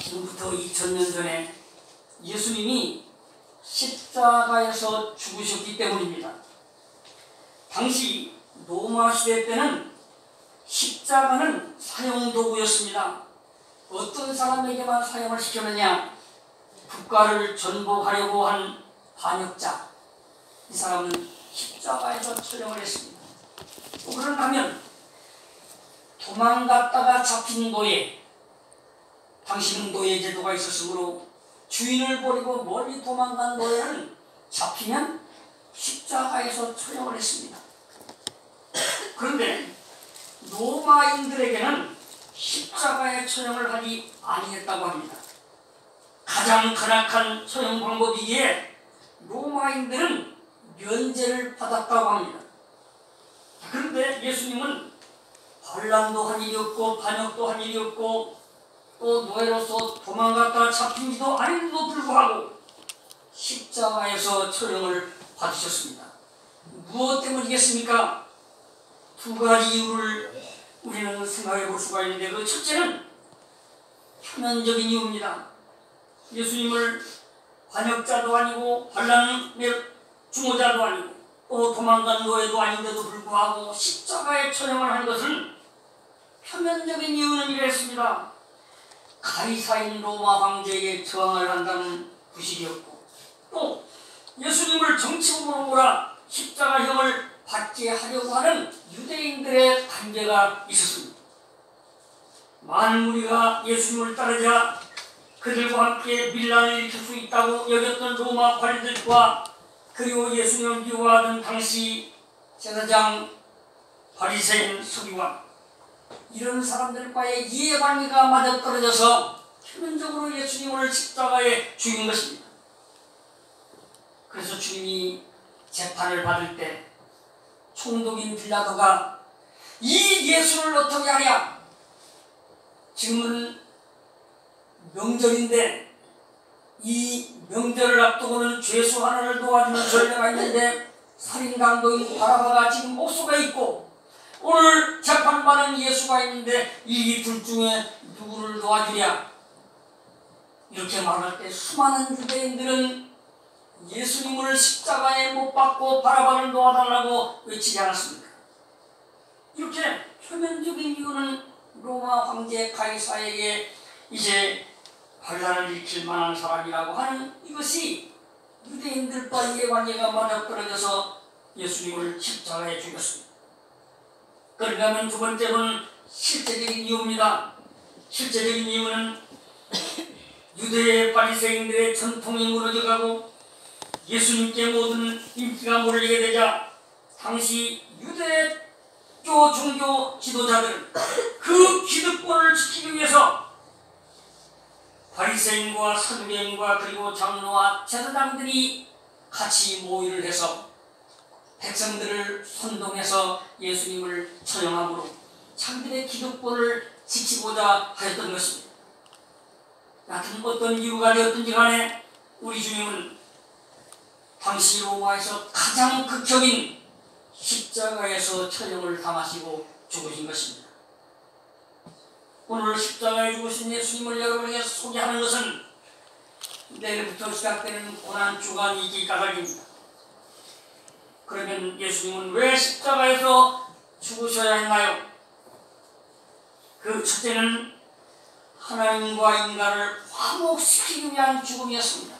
지금부터 2000년 전에 예수님이 십자가에서 죽으셨기 때문입니다. 당시 로마 시대 때는 십자가는 사용도구였습니다. 어떤 사람에게만 사용을 시켰느냐? 국가를 전복하려고 한 반역자, 이 사람은 십자가에서 처형을 했습니다. 또 그런가 하면 도망갔다가 잡힌 노예, 당시는 노예 제도가 있었으므로 주인을 버리고 멀리 도망간 노예는 잡히면 십자가에서 처형을 했습니다. 그런데 로마인들에게는 십자가에 처형을 하지 아니했다고 합니다. 가장 간악한 처형 방법이기에 로마인들은 면제를 받았다고 합니다. 그런데 예수님은 반란도 한 일이 없고 반역도 한 일이 없고 또 노예로서 도망갔다 잡힌 지도 아닌데도 불구하고 십자가에서 처형을 받으셨습니다. 무엇 때문이겠습니까? 두 가지 이유를 우리는 생각해 볼 수가 있는데, 그 첫째는 표면적인 이유입니다. 예수님을 반역자도 아니고 반란의 주모자도 아니고 또 도망간 노예도 아닌데도 불구하고 십자가에 처형을 한 것은 표면적인 이유는 이랬습니다. 가이사인 로마 황제에게 저항을 한다는 부실이었고, 또 예수님을 정치범으로 몰아 십자가형을 받게 하려고 하는 유대인들의 관계가 있었습니다. 많은 무리가 예수님을 따르자 그들과 함께 밀란을 일으킬 수 있다고 여겼던 로마 관리들과 그리고 예수님을 미워하던 당시 제사장, 바리새인, 서기관, 이런 사람들과의 이해관계가 맞아떨어져서 표면적으로 예수님을 십자가에 죽인 것입니다. 그래서 주님이 재판을 받을 때 총독인 빌라도가 이 예수를 어떻게 하랴? 지금은 명절인데 이 명절을 앞두고는 죄수 하나를 도와주는 전례가 있는데 살인강도인 바라바가 지금 목소가 있고 오늘 재판받은 예수가 있는데 이 둘 중에 누구를 도와주랴? 이렇게 말할 때 수많은 유대인들은 예수님을 십자가에 못 박고 바라바를 놓아달라고 외치지 않았습니까? 이렇게 표면적인 이유는 로마 황제 가이사에게 이제 반란을 일으킬 만한 사람이라고 하는 이것이 유대인들과 이해관계가 맞아떨어져서 예수님을 십자가에 죽였습니다. 그러면 두 번째로는 실제적인 이유입니다. 실제적인 이유는 유대 바리새인들의 전통이 무너져가고 예수님께 모든 인기가 몰리게 되자 당시 유대교 종교 지도자들은 그 기득권을 지키기 위해서 바리새인과 사두개인과 그리고 장로와 제사장들이 같이 모의를 해서 백성들을 선동해서 예수님을 처형함으로 자기들의 기득권을 지키고자 하였던 것입니다. 여하튼 어떤 이유가 되었든지 간에 우리 주님은 당시 로마에서 가장 극적인 십자가에서 처형을 당하시고 죽으신 것입니다. 오늘 십자가에 죽으신 예수님을 여러분에게 소개하는 것은 내일부터 시작되는 고난주간이기 까닭입니다. 그러면 예수님은 왜 십자가에서 죽으셔야 했나요? 그 첫째는 하나님과 인간을 화목시키기 위한 죽음이었습니다.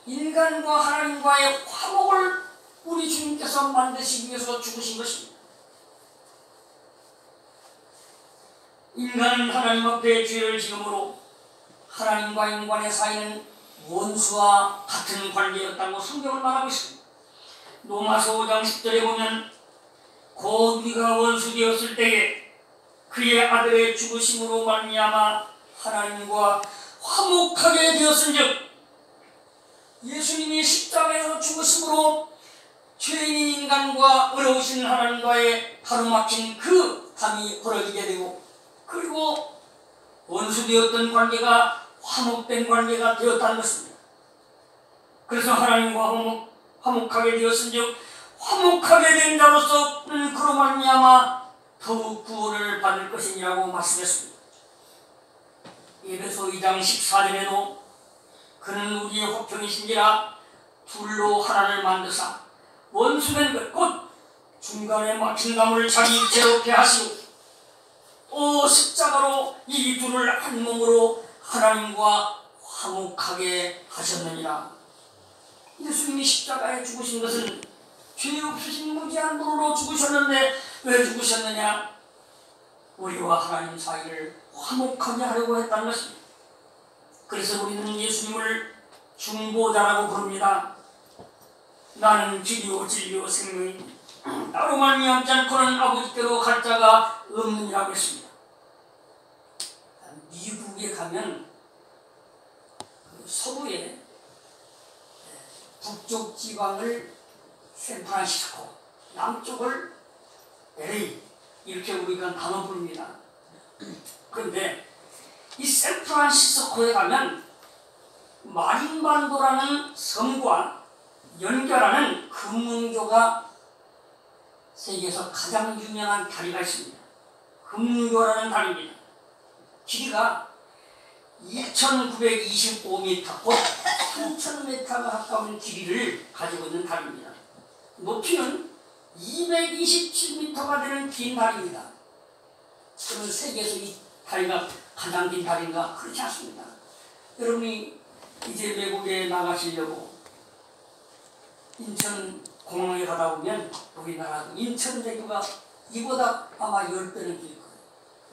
인간과 하나님과의 화목을 우리 주님께서 만드시기 위해서 죽으신 것입니다. 인간은 하나님 앞에 죄를 지음으로 하나님과 인간의 사이는 원수와 같은 관계였다고 성경을 말하고 있습니다. 로마서 5장 10절에 보면 곧 우리가 원수 되었을 때에 그의 아들의 죽으심으로 말미암아 하나님과 화목하게 되었은즉, 예수님이 십자가에서 죽으심으로 죄인인 인간과 의로우신 하나님과의 가로막힌 그 담이 벌어지게 되고, 그리고 원수되었던 관계가 화목된 관계가 되었다는 것입니다. 그래서 하나님과 화목하게 되었은즉 화목하게 된 자로서 그로 말미암아 더욱 구원을 받을 것이라고 말씀했습니다. 에베소 2장 14절에도 그는 우리의 호평이신지라 둘로 하나를 만드사 원수된 것 곧 중간에 막힌 담을 자기 육체로 패하시고 또 십자가로 이 둘을 한 몸으로 하나님과 화목하게 하셨느니라. 예수님이 십자가에 죽으신 것은 죄 없으신 무지한 분으로 죽으셨는데 왜 죽으셨느냐? 우리와 하나님 사이를 화목하게 하려고 했다는 것입니다. 그래서 우리는 예수님을 중보자라고 부릅니다. 나는 길이요 진리요 생명이니 나로 말미암지 않고는 아버지께로 갈 자가 없느니라고 했습니다. 미국에 가면 서부에 북쪽 지방을 샌프란시스코, 남쪽을 LA 이렇게 우리가 나눠 부릅니다. 그런데 이 샌프란시스코에 가면 마린반도라는 섬과 연결하는 금문교가 세계에서 가장 유명한 다리가 있습니다. 금문교라는 다리입니다. 길이가 2,925m, 곧 3,000m가 가까운 길이를 가지고 있는 다리입니다. 높이는 227m가 되는 긴 다리입니다. 그러면 세계에서 이 다리가 가장 긴 다리인가? 그렇지 않습니다. 여러분이 이제 외국에 나가시려고 인천공항에 가다 보면 우리나라 인천대교가 이보다 아마 10배는 길 거예요.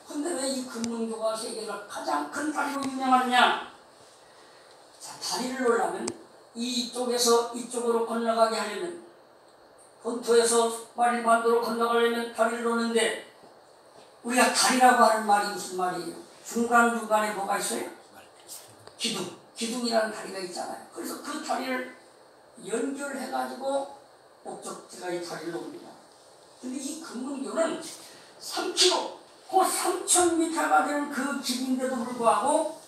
근데 왜 이 금문교가 세계에서 가장 큰 다리로 유명하느냐? 자, 다리를 놓으려면 이쪽에서 이쪽으로 건너가게 하려면, 본토에서 마린반도로 건너가려면 다리를 놓는데, 우리가 다리라고 하는 말이 무슨 말이에요? 중간중간에 뭐가 있어요? 기둥이라는 다리가 있잖아요. 그래서 그 다리를 연결해가지고 목적지까지 다리를 놓습니다. 근데 이 금문교는 3km, 곧 3,000m가 되는 그 길인데도 불구하고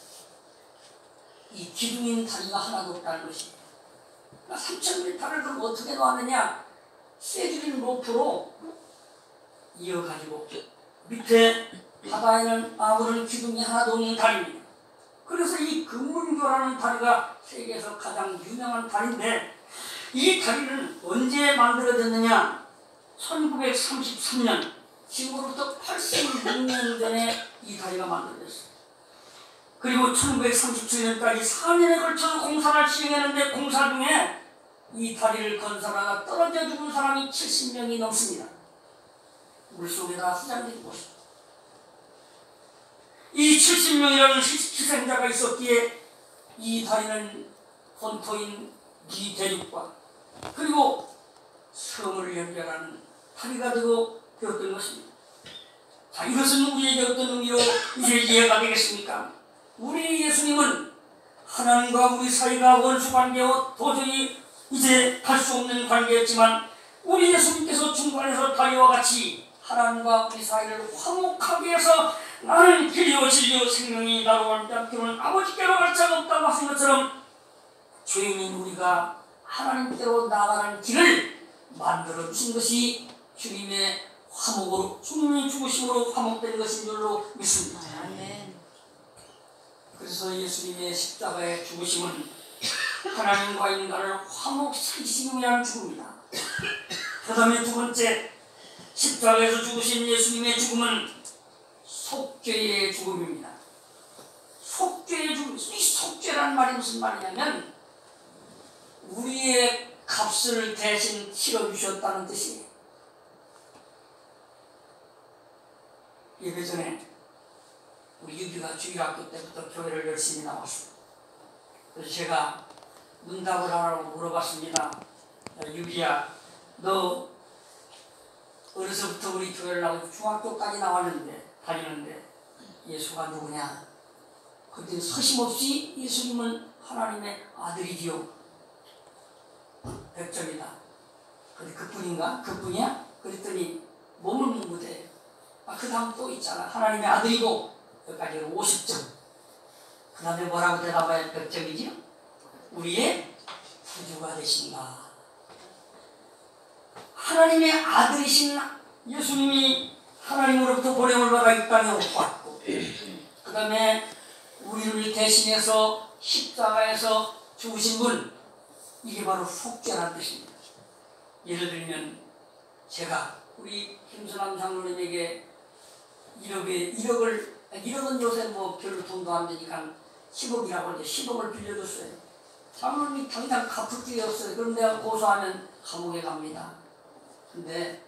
이 기둥인 다리가 하나도 없다는 것이에요. 그러니까 3,000m를 그럼 어떻게 놓았느냐? 쇠줄인 로프로 이어가지고 밑에 바다에는 아무런 기둥이 하나도 없는 다리입니다. 그래서 이 금문교라는 다리가 세계에서 가장 유명한 다리인데, 이 다리는 언제 만들어졌느냐? 1933년, 지금으로부터 86년 전에 이 다리가 만들어졌어요. 그리고 1937년까지 4년에 걸쳐서 공사를 시행했는데, 공사 중에 이 다리를 건설하다 떨어져 죽은 사람이 70명이 넘습니다. 물속에다 후장된 곳이죠. 이 70명이라는 희생자가 있었기에 이 다리는 본토인 미 대륙과 그리고 섬을 연결하는 다리가 되고 되었던 것입니다. 자, 이것은 우리에게 어떤 의미로 이제 이해가 되겠습니까? 우리 예수님은 하나님과 우리 사이가 원수 관계요 도저히 이제 할 수 없는 관계였지만, 우리 예수님께서 중간에서 다리와 같이 하나님과 우리 사이를 화목하게 해서 나는 길이요 진리요 생명이 나로 말미암기는 아버지께로 갈 자가 없다고 하신 것처럼, 죄인인 우리가 하나님께로 나가는 길을 만들어 주신 것이 주님의 화목으로, 주님의 죽으심으로 화목된 것인 줄로 믿습니다. 아멘. 그래서 예수님의 십자가의 죽으심은 하나님과 인간을 화목시키기 위한 죽음이다. 그 다음에 두 번째, 십자가에서 죽으신 예수님의 죽음은 속죄의 죽음입니다. 속죄의 죽음. 이 속죄란 말이 무슨 말이냐면 우리의 값을 대신 치러주셨다는 뜻이에요. 예배전에 우리 유비가 주일학교 때부터 교회를 열심히 나왔어요. 그래서 제가 문답을 하라고 물어봤습니다. 유비야, 너 어려서부터 우리 교회를 나오고 중학교까지 다니는데 예수가 누구냐? 그때 서심없이 예수님은 하나님의 아들이지요. 100점이다. 근데 그뿐인가? 그뿐이야? 그랬더니 몸을 묻대. 그 다음 또 있잖아. 하나님의 아들이고, 여기까지는 50점. 그 다음에 뭐라고 대답해야 100점이지요? 우리의 구주가 되신다. 하나님의 아들이신 예수님이 하나님으로부터 보냄을 받아 이 땅에 왔고, 그 다음에 우리를 대신해서 십자가에서 죽으신 분, 이게 바로 속죄라는 뜻입니다. 예를 들면 제가 우리 김선남 장로님에게 1억은 요새 뭐 별로 돈도 안 되니까 10억이라고 하는데 10억을 빌려줬어요. 장로님이 당장 갚을 길이 없어요. 그럼 내가 고소하면 감옥에 갑니다. 근데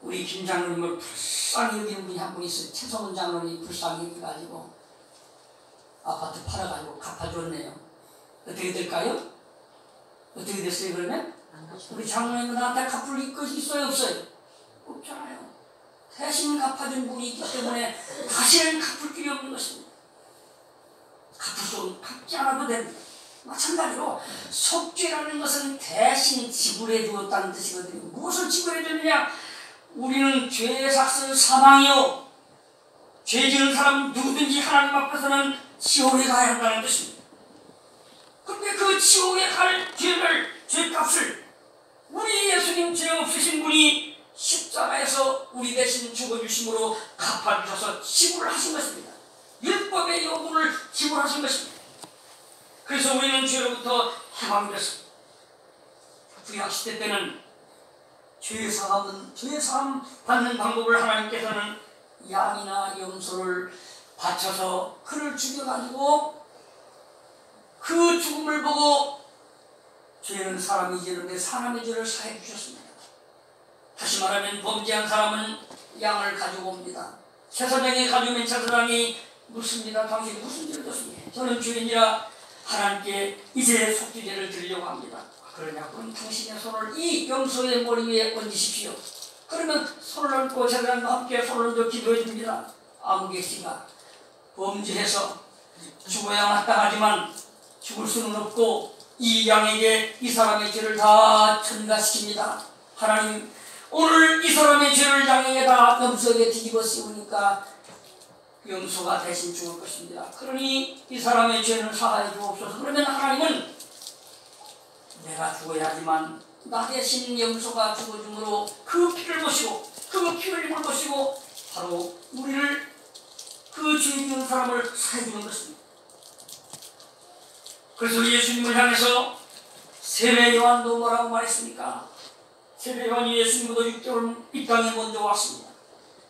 우리 김 장로님을 불쌍히 여기는 분이 한 분 있어요. 최성훈 장로님이 불쌍히 여기가지고 아파트 팔아가지고 갚아줬네요. 어떻게 될까요? 어떻게 됐어요 그러면? 우리 장로님은 나한테 갚을 것이 있어요 없어요? 없잖아요. 대신 갚아준 분이 있기 때문에 다시는 갚을 길이 없는 것입니다. 갚지 않아도 됩니다. 마찬가지로 속죄라는 것은 대신 지불해 주었다는 뜻이거든요. 무엇을 지불해 줬느냐? 우리는 죄의 삭은 사망이요, 죄 지은 사람 누구든지 하나님 앞에서는 지옥에 가야 한다는 뜻입니다. 그런데 그 지옥에 갈 죄값을 우리 예수님 죄 없으신 분이 십자가에서 우리 대신 죽어주심으로 갚아주셔서 지불을 하신 것입니다. 율법의 요구를 지불하신 것입니다. 그래서 우리는 죄로부터 해방이 됐습니다. 구약시대 때는 죄 사함 받는 방법을 하나님께서는 양이나 염소를 바쳐서 그를 죽여가지고 그 죽음을 보고 죄는 사람이 지는데 사람의 죄를 사해 주셨습니다. 다시 말하면 범죄한 사람은 양을 가지고 옵니다. 제사장이 가져오면 제사장이 묻습니다. 당신 무슨 죄를 졌습니까? 저는 죄인이라 하나님께 이제 속죄제를 드리려고 합니다. 그러냐? 그럼 당신의 손을 이 염소의 머리 위에 얹으십시오. 그러면 손을 얹고 제사장과 함께 손을 얹어 기도해 줍니다. 아무개 씨가 범죄해서 죽어야 마땅하지만 죽을 수는 없고 이 양에게 이 사람의 죄를 다 전가시킵니다. 하나님, 오늘 이 사람의 죄를 양에게다 염소에게 뒤집어 씌우니까 염소가 대신 죽을 것입니다. 그러니 이 사람의 죄는 사하여 주옵소서. 그러면 하나님은 내가 죽어야 하지만 나 대신 염소가 죽어줌으로 그 피를 보시고 그 피 흘림을 보시고 바로 우리를 그 죄 지은 사람을 사해 주는 것입니다. 그래서 예수님을 향해서 세례 요한도 뭐라고 말했습니까? 세례 요한이 예수님보다 6개월 이 땅에 먼저 왔습니다.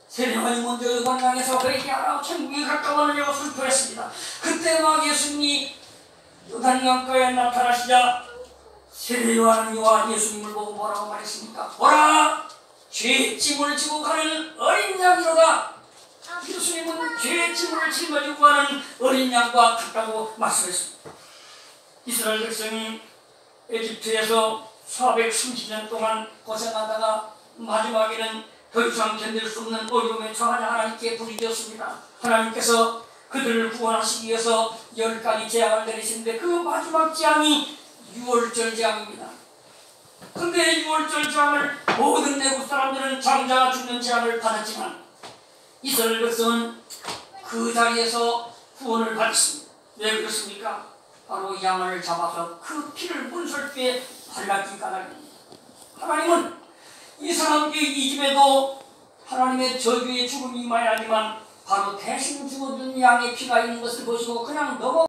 세례 요한이 먼저 요단강에서 그에게 알아 천국이 가까워하느냐고 선포했습니다. 그때 막 예수님이 요단강가에 나타나시자 세례 요한은 예수님을 보고 뭐라고 말했습니까? 보라! 죄짐을 지고 가는 어린 양이로다. 예수님은 죄짐을 짊어지고 가는 어린 양과 같다고 말씀했습니다. 이스라엘 백성이 에집트에서 430년 동안 고생하다가 마지막에는 더 이상 견딜 수 없는 어려움에 처하자 하나님께 부르짖었습니다. 하나님께서 그들을 구원하시기 위해서 10가지 재앙을 내리시는데 그 마지막 재앙이 유월절 재앙입니다. 그런데 유월절 재앙을 모든 내국 사람들은 장자가 죽는 재앙을 받았지만 이스라엘 백성은 그 자리에서 구원을 받았습니다. 왜 그렇습니까? 바로 양을 잡아서 그 피를 문설주에 발라기 까닭입니다. 하나님은 이 사람들이 이 집에도 하나님의 저주의 죽음이 임하야지만 바로 대신 죽어준 양의 피가 있는 것을 보시고 그냥 넘어